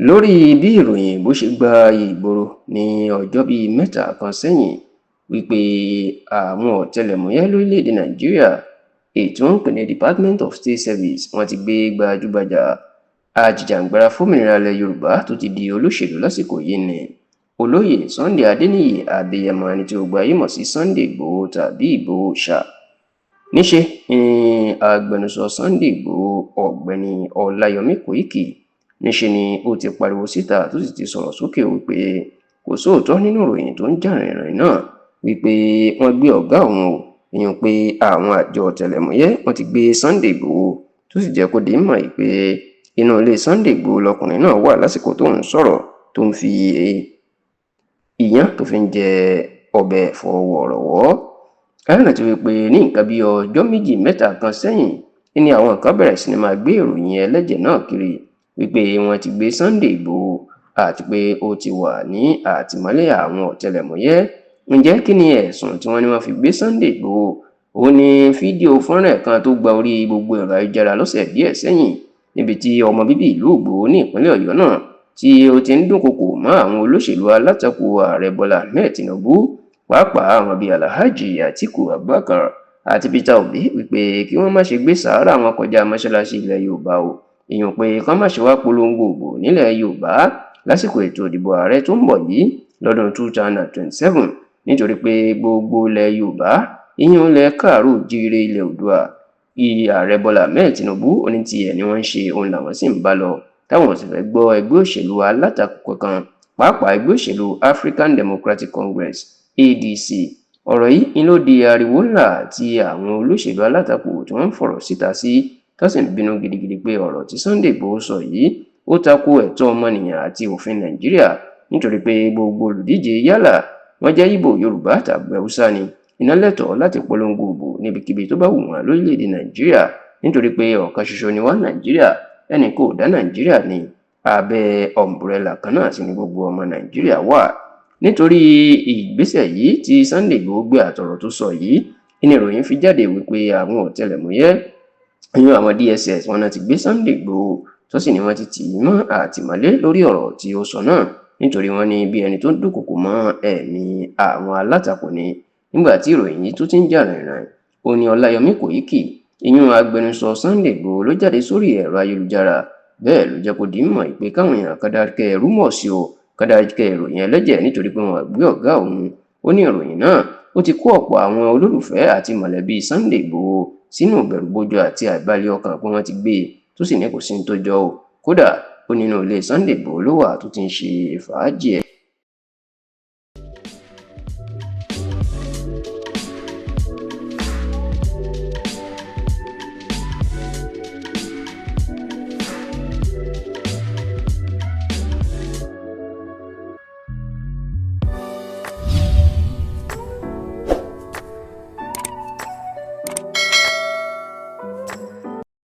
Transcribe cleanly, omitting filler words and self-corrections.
lórí bí ìròyìn bó ṣe gba ìgboro ní ọjọ́ bíi mẹ́ta kan sẹ́yìn wípé àwọn ọ̀tẹlẹ̀múyẹ́ lórílẹ̀‐èdè nàìjíríà ètò ń pè ní Department of State Service wọ́n ti gbé gbajúgbajà ajìjàǹgbara fómìnira ilẹ̀ yorùbá tó ti di olóṣèlú lásìkò yìí ní olóyè Sunday Adéníyì Adéyẹmọ ẹni tí ó gba ayé mọ̀ sí Sunday Ìgbòho tàbí Ìgbòho ṣá. níṣe ni agbẹnusọ Sunday Ìgbòho ọ̀gbẹ́ni Ọláyọmí Kòíkì níṣe ni ó ti pariwo síta tó sì ti sọ̀rọ̀ sókè wípé kò sóòótọ́ nínú ìròyìn tó ń jà rìnrìn náà wípé wọ́n gbé ọ̀gá òun o ìyẹn pé àwọn àjọ ọ̀tẹlẹ̀múyẹ́ wọ́n ti gbé Sunday Ìgbòho tó sì jẹ́ kó di mọ̀ pé inú ilé Sunday Ìgbòho lọkùnrin náà wà lásìkò tó ń sọ̀rọ̀ tó ń fi iyán tó fi ń jẹ ọbẹ̀ ẹ̀fọ́ wọ̀rọ̀wọ́. káyọ̀nà ti wí pé ní nǹkan bíi ọjọ́ méjì mẹ́ta kan sẹ́yìn ni àwọn kan bẹ̀rẹ̀ sí ni máa gbé ìròyìn ẹlẹ́jẹ̀ náà kiri wípé wọ́n ti gbé Sunday Ìgbòho àti pé ó ti wà ní àtìmọ́lé àwọn ọ̀tẹlẹ̀múyẹ́. ǹjẹ́ kí ni ẹ̀sùn tí wọ́n ní wọ́n fi gbé Sunday Ìgbòho? ó ní fídíò fọ́nrán kan tó gba orí gbogbo ẹ̀rọ ayélujára lọ́sẹ̀ díẹ̀ sẹ́yìn níbi tí ọmọ bíbí ìlú Ìgbòho ní ìpínlẹ̀ Ọ̀yọ́ náà tí ó ti ń dúnkokò mọ́ àwọn olóṣèlú alátakò ààrẹ Bọ́lá Ahmed Tinubu pàápàá àwọn bíi Alhaji Atiku Abubakar àti Peter Obi wípé kí wọ́n má ṣe gbé sàárà wọn kọjá mọ́ṣáláṣí ilẹ̀ Yorùbá o èèyàn pé kán má ṣe wá polongo ògbò nílẹ̀ Yorùbá lásìkò ètò ìdìbò ààrẹ tó ń bọ̀ yìí lọ́dún 2027 nítorí pé gbogbo ilẹ̀ Yorùbá ìyẹn ilẹ̀ káàárọ̀ oòjíire ilẹ̀ Oòduà ààrẹ Bọ́lá Ahmed Tinubu oní tiẹ̀ ni wọ́n ń ṣe òun làwọn sì ń bá lọ táwọn sì fẹ́ gbọ́ ẹgbẹ́ òṣèlú alátakò kan pàápàá ẹgbẹ́ òṣèlú African Democratic Congress ADC. ọ̀rọ̀ yìí ni ló di ariwo ńlá tí àwọn olóṣèlú alátakò tí wọ́n ń fọ̀rọ̀ síta sí tó sì ń bínú gidigidi pé ọ̀rọ̀ tí Sunday Ìgbòho sọ yìí ó tako ẹ̀tọ́ ọmọnìyàn àti òfin Nàìjíríà nítorí pé gbogbo olùdíje yálà wọ́n jẹ́ Ìgbò Yorùbá tàbí Haúsá ni iná lẹ́tọ̀ọ́ láti polongo òbò níbikíbi tó bá wù wọ́n lórílẹ̀‐èdè Nàìjíríà nítorí pé ọ̀kan ṣoṣo ni wá Nàìjíríà ẹnì kò dá Nàìjíríà ní abẹ́ ọ̀mbrẹ́là kan náà sì ni gbogbo ọmọ Nàìjíríà wà. nítorí ìgbésẹ̀ yìí tí Sunday Ìgbòho gbé àtọ̀rọ̀ tó sọ yìí ní ìròyìn fi jáde wípé àwọn ọ̀tẹlẹ̀múyẹ́ ìyẹn àwọn DSS wọn náà ti gbé Sunday Ìgbòho tó sì ní wọ́n ti tì í mọ́ àtìmọ́lé lórí ọ̀rọ̀ tí ó sọ náà nítorí wọ́n ní bí ẹni tó ń dúnkòkò mọ́ ẹ̀mí àwọn alátakò ni. nígbà tí ìròyìn yìí tó ti ń jà rìnrìn ó ní Ọláyọmí Kòíkì ìyẹn agbẹnusọ Sunday Ìgbòho ló jáde sórí ẹ̀rọ ayélujára bẹ́ẹ̀ ló jẹ́ kó di mọ̀ pé káwọn èèyàn kádàkẹ́ rúmọ̀ sí o kádàkẹ́ ìròyìn ẹlẹ́jẹ̀ nítorí pé wọ́n gbé ọ̀gá òun. ó ní ìròyìn náà ó ti kó ọ̀pọ̀ àwọn olólùfẹ́ àti mọ̀lẹ́bí Sunday Ìgbòho sínú ìbẹ̀rùbojo àti àìbalẹ̀ ọkàn pé wọ́n ti gbé e tó sì ní kò sí ní tó jọ o kódà ó nínú ilé Sunday Ìgbòho ló wà tó ti ń ṣe fàájì ẹ̀.